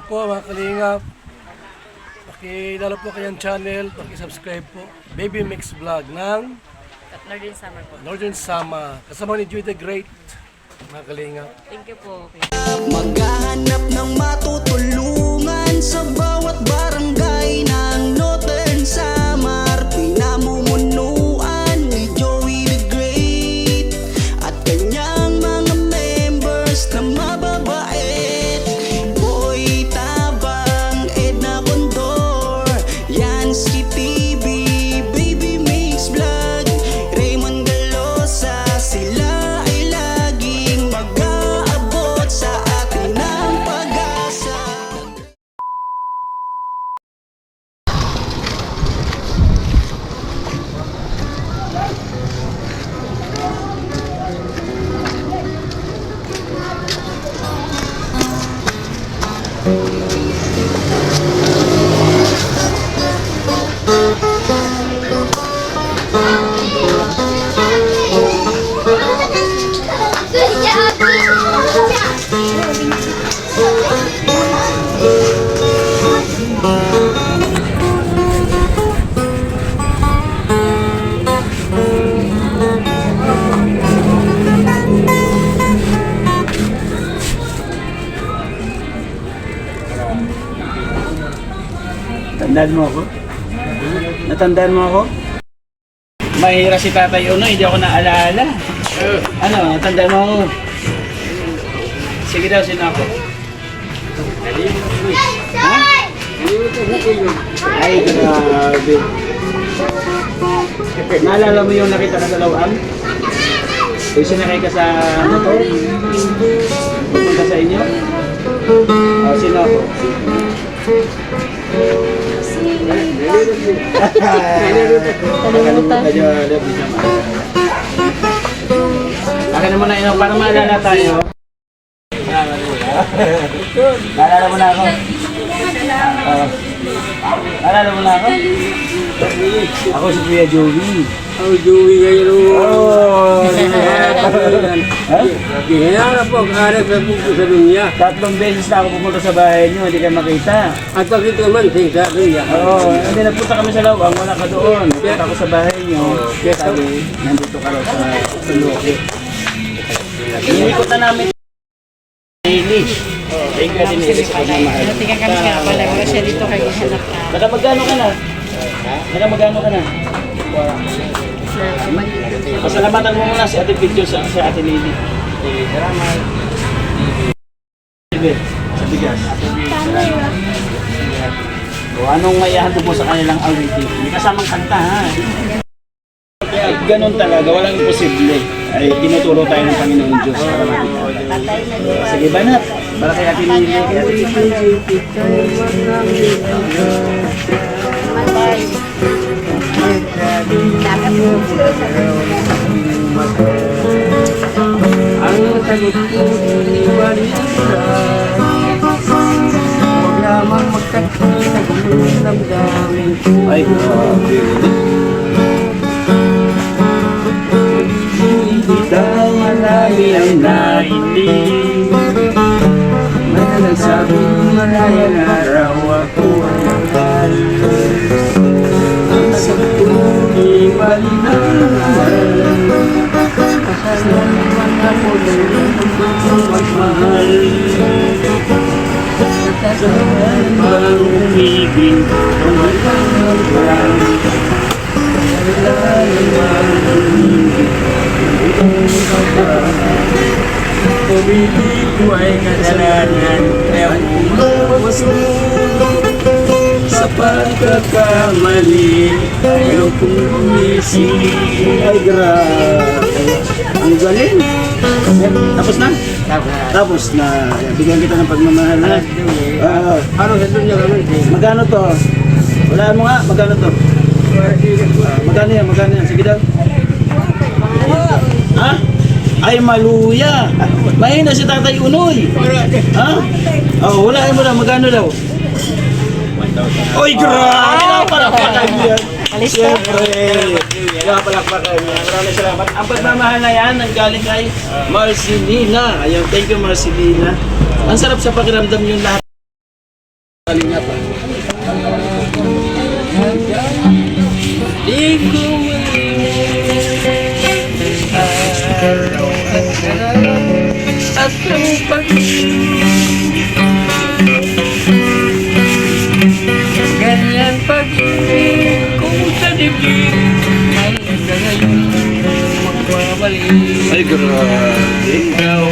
Po mga kalingap, pakilala po kayang channel, pakisubscribe po Baby Mix Vlog ng Northern Summer po. Northern Sama, kasama ni Joy the Great mga kalingap. Thank you po. Maghahanap ng matutulungan sa bawat barangay ng Northern Samar. Pinamumunuan ni Joey the Great at kanyang mga members na mababait. Boy Tabang, Edna Condor, Yansky TV, Baby Mix Vlog, Raymond Galosa. Sila ay laging mag-aabot sa atin ng pag-asa. Tandaan mo ako? Natandaan mo ako? Mahira si Tatay Uno, hindi ako naalala. Ano, natandaan mo ako? Sige daw, sino ako? Ha? Ay, grabe. Naalala mo yung nakita ka sa lawang? Yung sinakay ka sa motor? Pupunta sa inyo? O, sino ako? Akin naman na ino para maalala tayo. Naalala mo na ako? Naalala mo na ako? Ako si Kuya Joey. Oh, Joey ngayon. Oh! Kaya po, karap na po sa dunya. 3 beses na ako pumunta sa bahay niyo, hindi ka makita. At bakit naman, sa dunya. Oo, hindi nagpunta kami sa lawang, wala ka doon. Punta ako sa bahay niyo. Sabi, nandito ka raw sa Luki. Inikot na namin. Daily. Thank you din Iris sa pagmamahal. Tingnan kami nga pala. Wala siya dito kayo hanap na. Nakamagano ka na? Nakamagano ka na? Pasalamatan mo muna si Ate Pidjo sa Ate Lily. Salamat. Sa bigas. O anong may ahantog mo sa kanilang awitin? May kasamang kanta ha. Kaya ganun talaga, walang imposible. Ay tinuturo tayo ng Panginoon Diyos para makita. Sige banat, para kay Ate Lily. Kay Ate Lily. Ang sagot ko, iniwalin ka. Huwag lamang magkakita kung damdamin. Ay, grabe. Dahil marami ang nainig. May nagsabing malayang araw ako ang mahal. Ang sagot ko, iniwalin ka. Kasalan naman ako ng magmahal. Kasalan bang umibig kung walang magmahal. Kasalan bang umibig kung walang magmahal. Pumili ko ay kasalanan kaya umawasunod sa pagkakamali. Ayaw kong gumising. Ay, grabe. Ang galing. Tapos na? Tapos na. Bigyan kita ng pagmamahal ha. Ano sa dunya naman? Magkano to? Wala mo nga, magkano to? Magkano yan, magkano yan? Sige daw. Ha? Ay, maluya. Mahina si Tatay Unoy. Ha? Oh, wala mo na, magkano daw? 1,000. Oy, grabe na para pakaibigan. Siyempre. Kaya palakpakan niya. Maraming salamat. Ang pagmamahal na yan, ang galing kay Marcelina. Ayun, thank you Marcelina. Ang sarap sa pakiramdam yung lahat. lakas ng pag-ibig. Ganyan pag-ibig kung sa dibdib ay ngayon magbabalik. Ay, grabe. Ikaw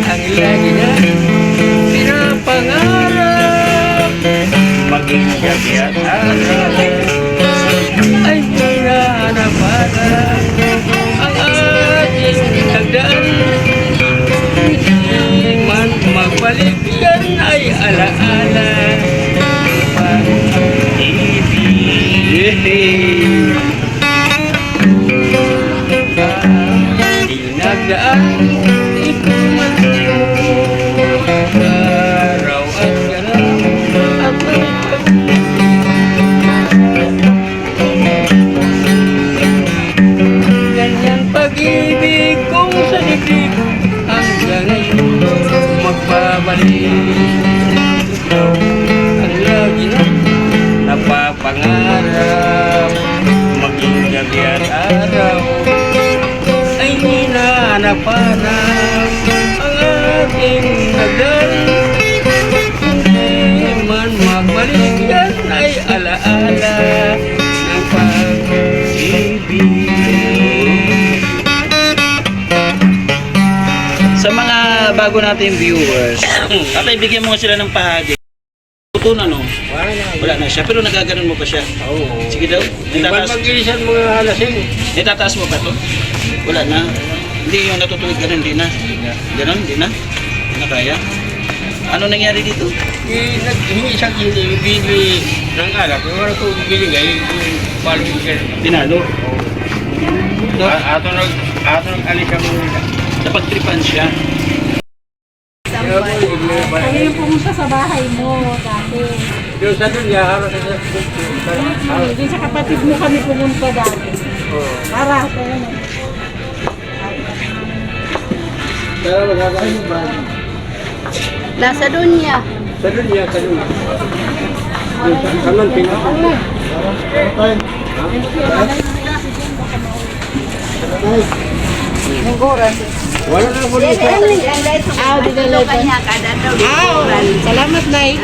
ang lagi na pinapangarap, maging gabi at araw ay hinahanap-hanap ang ating nagdaan. Hindi man magbalik yan ay alaala pag-ibig. Nagdaan, ito man araw at ganaw at may ganyan pag-ibig kung sa dibdib hanggang ngayon magbabalik. Ikaw ang lagi na napapangarap, maging gabi at araw ay hinahanap-hanap ang ating nagdaan. Hindi man magbalik yan ay alaala ng pag-ibig. Sa mga bago nating viewers, tatay, bigyan mo nga sila ng pahagi. Puto na, no? Wala na siya, pero nagaganon mo pa siya. Oo. Sige daw. Iban mag-ilisan mga halasing. Itataas mo pa to? Wala na. Hindi yung natutuwid ganun, di na. Ganun, di na. Di na kaya. Ano nangyari dito? Naghingi sa kini, bili ng alak. Yung wala ko binigay, paling ganun. Dinalo. Ato nag-alis ang mga. Napagtripan siya. Ayaw yung pumunta sa bahay mo dati. Yung sa dunya, harap sa Doon sa kapatid mo kami pumunta dati. Para ito yun. Pero magkakain ba? Nasa dunya. Sa dunya. Kaman pinaka. Wala na po dito. Salamat, Nay.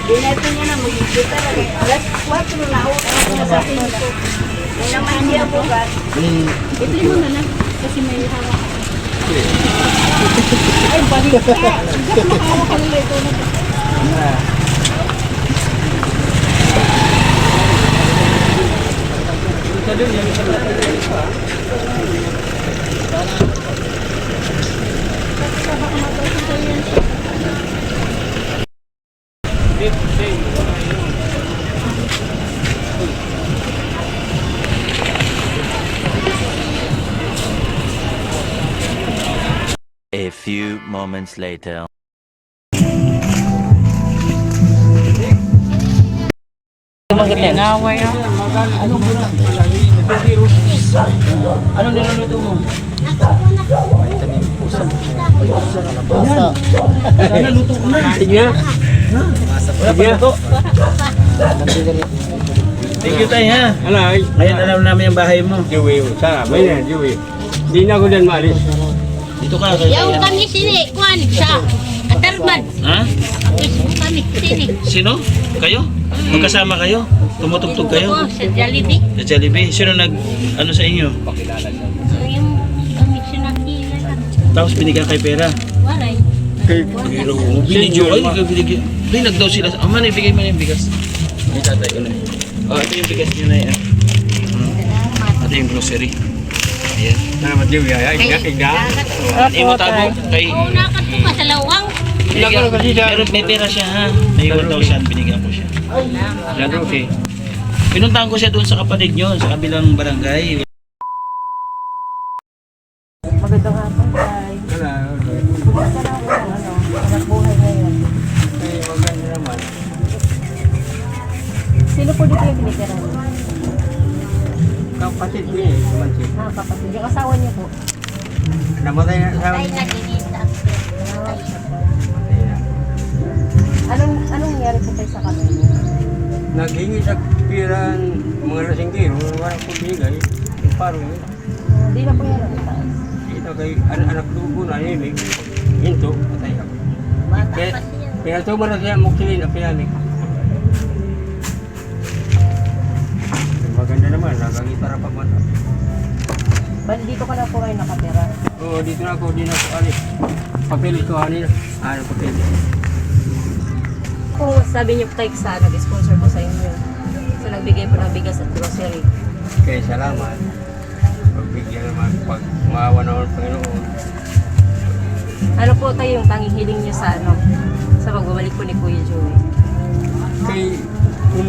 Dinato niya na magigit talaga. Alas 4 na ako. Sa 5. May naman niya po ba? Itli mo na na. Kasi may hawak. Ay, balik ka. Hanggat makahawak ka nila ito na. A few moments later. Ngaway ah. Anong niluluto mo? Sana luto ko na. Sige. Wala pa luto. Thank you, tay, ha? Alay. Ngayon alam namin yung bahay mo. Joey, sana. May na, Joey. Di na ako din maalis. Dito ka, kay Yung kami sini, kuan sa Atarban. Ha? Kami sini. Sino? Kayo? Magkasama kayo? Tumutugtog kayo? Ako sa Jollibee. Sa Jollibee? Sino ano sa inyo? Yung kami sinakila lang. Tapos binigyan kay pera. Waray. Kay Binidyo ay, binigyan. Binag daw sila. Oh, man, ibigay mo na yung bigas. May tatay ko na. Oh, ito yung bigas nyo na yan. Ito yung grocery. Ayan. Salamat, Joey. Ay, igda. Imo tago kay... Oo, nakat ko pa sa lawang. Pero may pera siya, ha? May 1,000 binigyan ko siya. Yan, okay. Pinuntahan ko siya doon sa kapatid nyo, sa kabilang barangay. Magandang hapon, Tay. Wala. Kumusta na ako anak buhay ngayon? Ay, maganda naman. Sino po dito yung binitira mo? Kapatid ko eh. Kapatid. Kapatid. Yung asawa niyo po? Namatay na sa Ay, naginita. Anong nangyari po tayo sa kanila? naghingi sa piran mga lasinggero, wala ko binigay. Yung paro yun. Hindi na po yan ang taas. kita kay anak dugo na imig. Hinto, patay ako. Bata Kaya, pa siya. kaya tuman na siya muksilin na pinamig. Maganda naman, nakagitara pa man. Bali, dito ka na po kayo nakatira. Oo, dito na ako, di na ako alis. Papilis ko kanina. Papilis. Kung sabi niyo po tayo sa nag-sponsor po sa inyo. So, nagbigay po ng bigas at grocery. Kaya salamat. Pagbigyan naman, pag maawa naman ng Panginoon. Ano po tayo yung tanging hiling niyo sa sa pagbabalik po ni Kuya Joey? Kay, kung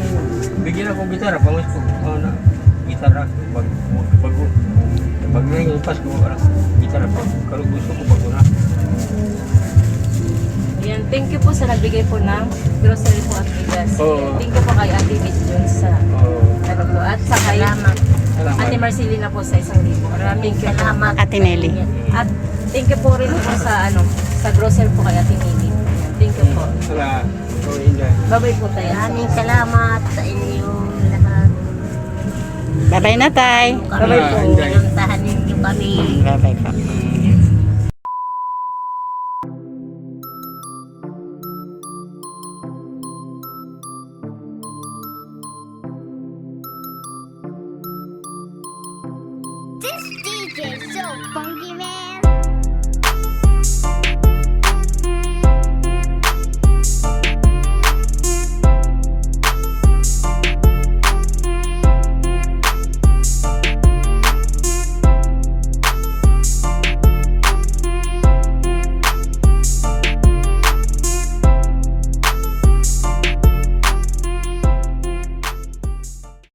bigyan ako gitara, pangas ko, gitara, pag ngayon, Pasko, gitara, kalau gusto ko bago na. Ayan, thank you po sa nagbigay po ng grocery po at bigas. Oo. Thank you po kay Ate Miss Jones sa ano po. At sa kay Salamat. Ate Marcelina po sa 1,000. Maraming Salamat. Ate Nelly. At thank you po rin po sa grocery po kay Ate Nelly. Thank you po. Sala, ikaw Inday. Bye-bye po tayo. Maraming salamat sa inyong lahat. Bye-bye na, Tay. Kami po, pinuntahan ninyo kami. Bye-bye po.